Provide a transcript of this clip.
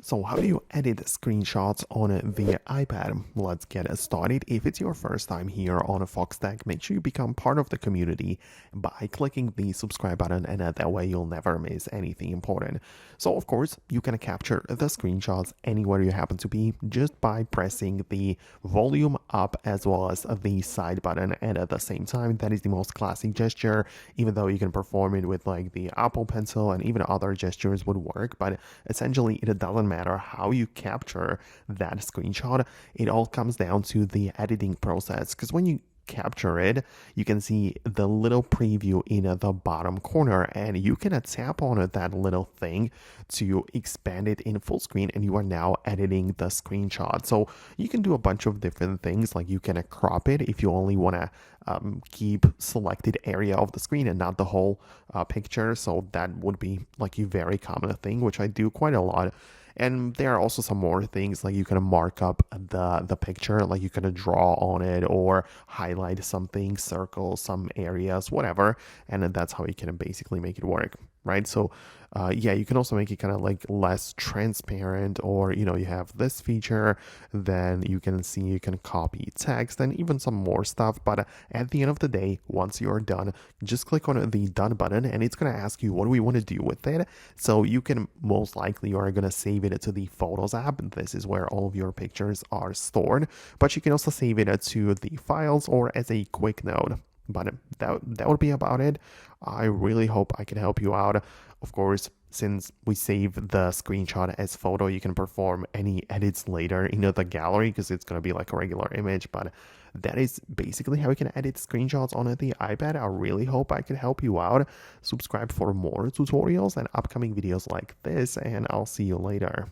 So how do you edit screenshots on the iPad? Let's get started. If it's your first time here on Foxtecc, make sure you become part of the community by clicking the subscribe button, and that way you'll never miss anything important. So of course, you can capture the screenshots anywhere you happen to be just by pressing the volume up as well as the side button, and at the same time, that is the most classic gesture, even though you can perform it with like the Apple Pencil and even other gestures would work, but essentially it doesn't matter how you capture that screenshot. It all comes down to the editing process, because when you capture it, you can see the little preview in the bottom corner, and you can tap on that little thing to expand it in full screen, and you are now editing the screenshot. So you can do a bunch of different things, like you can crop it if you only want to keep selected area of the screen and not the whole picture. So that would be like a very common thing, which I do quite a lot. And there are also some more things, like you can mark up the picture, like you can draw on it or highlight something, circle some areas, whatever. And then that's how you can basically make it work, right? So yeah, you can also make it kind of like less transparent, or you have this feature, then you can see you can copy text and even some more stuff. But at the end of the day, once you're done, just click on the done button, and it's going to ask you what do we want to do with it. So you can most likely are going to save it to the Photos app. This is where all of your pictures are stored, but you can also save it to the files or as a quick note. But that would be about it. I really hope I can help you out. Of course, since we save the screenshot as photo, you can perform any edits later in the gallery, because it's going to be like a regular image. But that is basically how you can edit screenshots on the iPad. I really hope I can help you out. Subscribe for more tutorials and upcoming videos like this, and I'll see you later.